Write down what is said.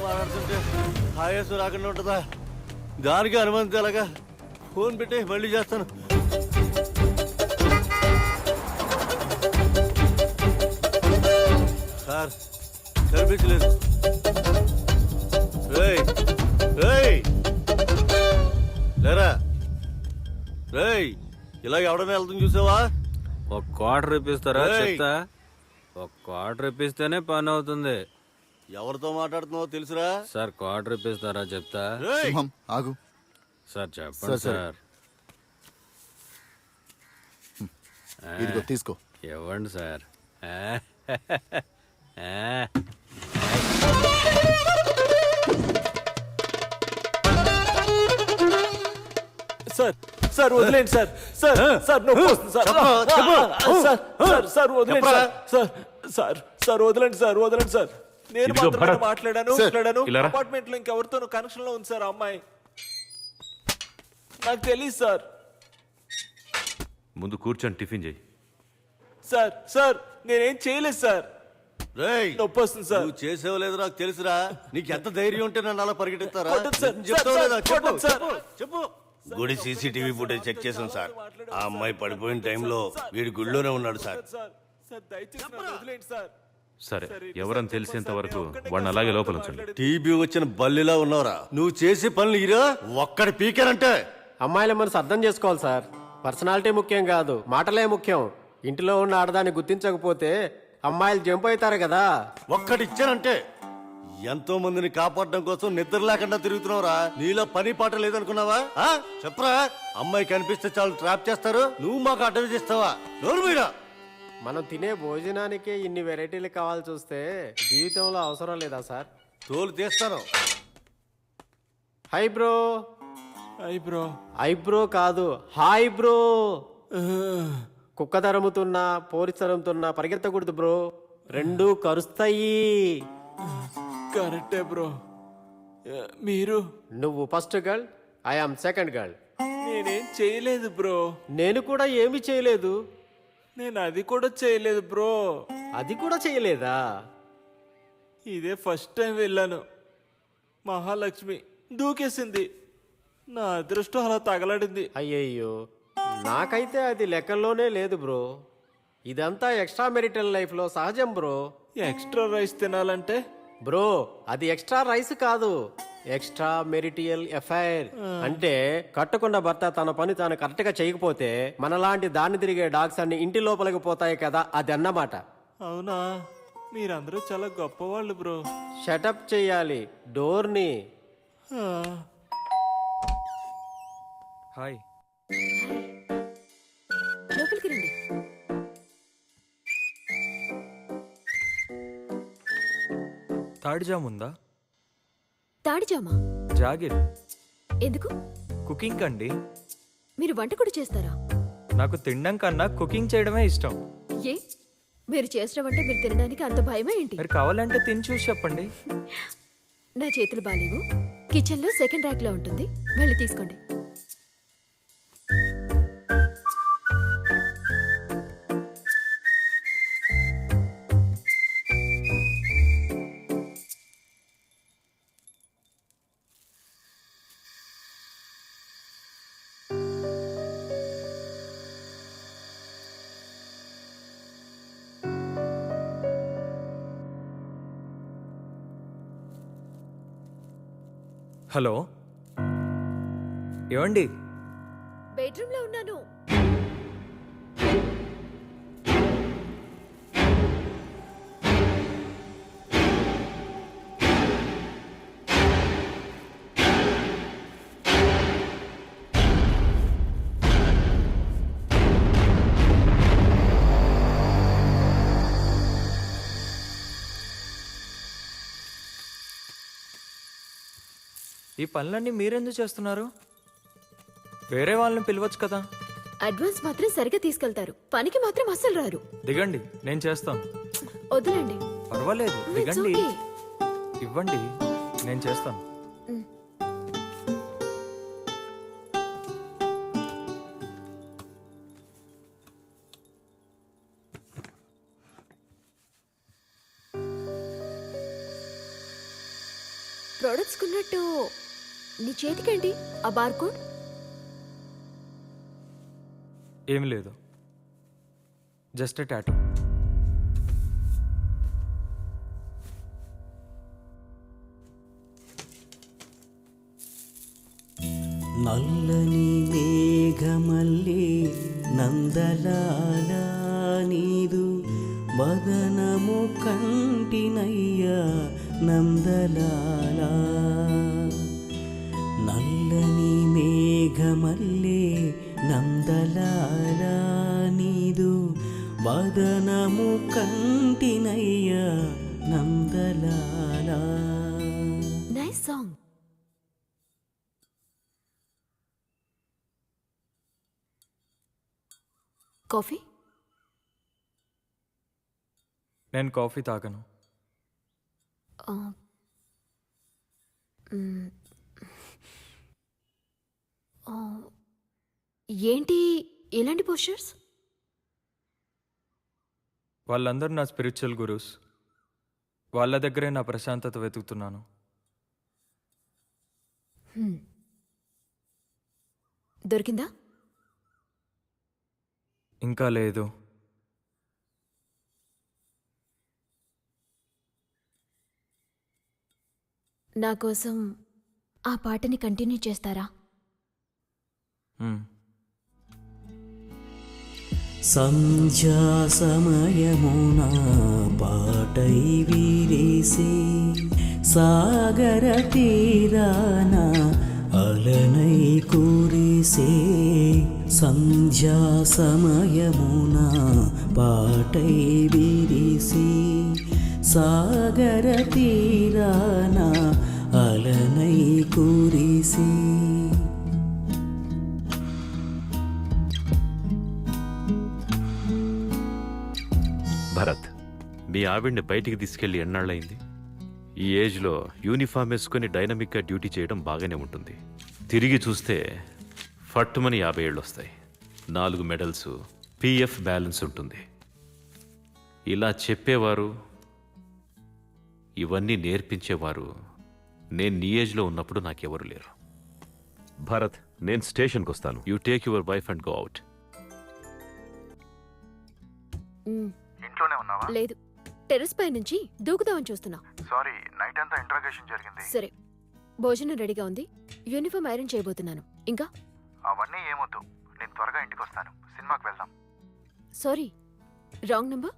మాట్లాడుతుంటే ఆయాసం రాకుండా ఉంటుందా? దానికి అనుమతి ఎలాగా? ఫోన్ పెట్టి మళ్ళీ చేస్తాను. సార్ కనిపించలేదు. లేరా రేయ్, ఇలా ఎవడన్నా వెళ్తుంది చూసావా? ఒక క్వార్టర్ ఇప్పిస్తారా? చెప్తా. ఒక క్వార్టర్ ఇప్పిస్తేనే పని అవుతుంది. ఎవరితో మాట్లాడుతున్నావో తెలుసురా? సార్ క్వార్టర్ ఇప్పిస్తారా? చెప్తా. ఆగు సార్ చెప్పండి సార్. ఇదిగో తీసుకో. ఇవ్వండి సార్. సార్ సార్ వదిలేండి సార్. సార్ సార్ నొప్పి వస్తుంది సార్. సార్ సార్ వదిలేండి సార్. సార్ సార్ వదిలేండి సార్. వదిలేండి సార్. నేను మాత్రమే మాట్లాడాను. అపార్ట్మెంట్ లో ఇంకెవరితోనూ కనెక్షన్ లో ఉంది సార్ అమ్మాయి. నాకు తెలియదు సార్. ముందు కూర్చొని టిఫిన్ చేయి. సార్ సార్ నేనేం చేయలేదు సార్. రేయ్, నొప్పి వస్తుంది సార్. నువ్వు చేసేవో లేదు నాకు తెలుసురా. నీకు ఎంత ధైర్యం ఉంటే నన్ను అలా పరిగెట్టిస్తారా? చెప్పు. గుడి సీసీటీవీ ఫుటేజ్ చెక్ చేసాం సార్. ఆ అమ్మాయి పడిపోయిన టైంలో వీడి గుడిలోనే ఉన్నాడు సార్. సరే, ఎవరని తెలిసేంత వరకు వాడిని అలాగే లోపల ఉంచండి. టీబీ వచ్చిన బల్లిలా ఉన్నావురా. నువ్వు చేసే పనులు ఇరా ఒక్కడి పీకారంటే. అమ్మాయిల మనసు అర్థం చేసుకోవాలి సార్. పర్సనాలిటీ ముఖ్యం కాదు, మాటలే ముఖ్యం. ఇంటిలో ఉన్న ఆడదాన్ని గుర్తించకపోతే అమ్మాయిలు జంప్ అవుతారు కదా. ఒక్కడిచ్చానంటే ఎంతో మందిని కాపాడడం కోసం నిద్ర లేకుండా తిరుగుతున్నావురా. నీలో పని పాట లేదనుకున్నావా? చెప్పరా? అమ్మాయి కనిపిస్తే చాలు ట్రాప్ చేస్తారు. నువ్వు మాకు అడ్డం చేస్తావా? నోరు మీరా. మనం తినే భోజనానికి ఇన్ని వెరైటీలు కావాలి చూస్తే జీవితంలో అవసరం లేదా సార్? తోలు తీస్తాను. Hi bro. ఐబ్రో ఐబ్రో కాదు, హాయ్ బ్రో. కుక్క తరుముతున్నా పోరి తరుముతున్నా పరిగెత్తకూడదు బ్రో. రెండు కరుస్తాయి. కరెక్టే బ్రో. మీరు? నువ్వు first girl, I am second girl. నేనేం చేయలేదు బ్రో. నేను కూడా ఏమీ చేయలేదు. నేను అది కూడా చేయలేదు బ్రో. అది కూడా చేయలేదా? ఇదే ఫస్ట్ టైం వెళ్ళాను. మహాలక్ష్మి దూకేసింది. నా అదృష్టం అలా తగలడింది. అయ్యయ్యో, నాకైతే అది లెక్కల్లోనే లేదు బ్రో. ఇదంతా ఎక్స్ట్రా మెరిటల్ లైఫ్లో సహజం బ్రో. ఎక్స్ట్రా రైస్ తినాలంటే? బ్రో అది ఎక్స్ట్రా రైస్ కాదు, ఎక్స్ట్రా మెరిటియల్ ఎఫైర్. అంటే కట్టుకున్న భర్త తన పని తాను కరెక్ట్ గా చేయకపోతే మనలాంటి దాన్ని తిరిగే డాగ్స్ అన్ని ఇంటి లోపలికి పోతాయి కదా, అది అన్నమాట. అవునా? మీరందరూ చాలా గొప్పవాళ్ళు బ్రో. షటప్ చెయ్యాలి డోర్ని. హాయ్. లోపలికి రండి. తాడి జామ్ ఉందా? తాడి జామా? జాగిర్. ఎందుకు? కుకింగ్ అండి. మీరు వంట కూడా చేస్తారా? నాకు తినడం కన్నా కుకింగ్ చేయడమే ఇష్టం. ఏ మీరు చేసిన వంట మీరు తినడానికి అంత భయమే ఏంటి? మీరు కావాలంటే తిని చూసి చెప్పండి. నా చేతులు బాలేవు. కిచెన్ లో సెకండ్ ర్యాక్ లో ఉంటుంది, వెళ్ళి తీసుకోండి. హలో, ఏమండి? బెడ్రూమ్ లో ఉన్నాను. ఈ పనులన్నీ మీరెందుకు చేస్తున్నారు? వేరే వాళ్ళని పిలవచ్చు కదా. అడ్వాన్స్ మాత్రం సరిగా తీసుకెళ్తారు, పనికి మాత్రం అస్సలు రారు. దిగండి, నేను చేస్తాను. వద్దులండి. పర్వాలేదు, దిగండి. ఇవ్వండి, నేను చేస్తాను. ప్రొడక్ట్స్ కున్నట్టు నీ చేతికేంటి ఆ బార్కోడ్? ఏమి లేదు, జస్ట్ ఎ టాటూ. నల్లని మేఘమల్లి నందలాల నీదు వదనము కంటినయ్యా నందలాల. నల్లని మేఘమల్లి నందలాల నీదు వదనము కంటినయ్యా నందలాల. Nice song. కాఫీ? నేను కాఫీ తాగను. ఏంటి ఇలాంటి పోస్టర్స్? వాళ్ళందరూ నా స్పిరిచువల్ గురూస్. వాళ్ళ దగ్గరే నా ప్రశాంతత వెతుకుతున్నాను. దొరికిందా? ఇంకా లేదు. నా కోసం ఆ పాటని కంటిన్యూ చేస్తారా? సంధ్యా సమయమున పాటై వీరేసే సాగర తీరాన అలనై కురిసే. సంధ్యా సమయమున పాటై వీరేసే సాగర తీరాన అలనై కురిసే. భరత్, మీ ఆవిడ్ని బయటికి తీసుకెళ్లి ఎన్నాళ్ళయింది? ఈ ఏజ్లో యూనిఫామ్ వేసుకుని డైనమిక్గా డ్యూటీ చేయడం బాగానే ఉంటుంది. తిరిగి చూస్తే ఫట్టుమని 50 ఏళ్ళు వస్తాయి. 4 మెడల్స్, పిఎఫ్ బ్యాలెన్స్ ఉంటుంది. ఇలా చెప్పేవారు, ఇవన్నీ నేర్పించేవారు నేను నీ ఏజ్లో ఉన్నప్పుడు నాకెవరు లేరు. భరత్, నేను స్టేషన్కి వస్తాను. You take your wife and go out. ఇంట్లోనే ఉన్నావా? లేదు, టెర్రస్ పై నుంచి దూకుదామని చూస్తున్నా. సారీ, నైట్ అంతా ఇంట్రాగేషన్ జరిగింది. సరే, భోజనం రెడీగా ఉంది. యూనిఫామ్ ఐరన్ చేయబోతున్నాను. ఇంకా అవన్నీ ఏమొద్దు, నేను త్వరగా ఇంటికి వస్తాను. సినిమాకి వెళ్దాం. Sorry, wrong number.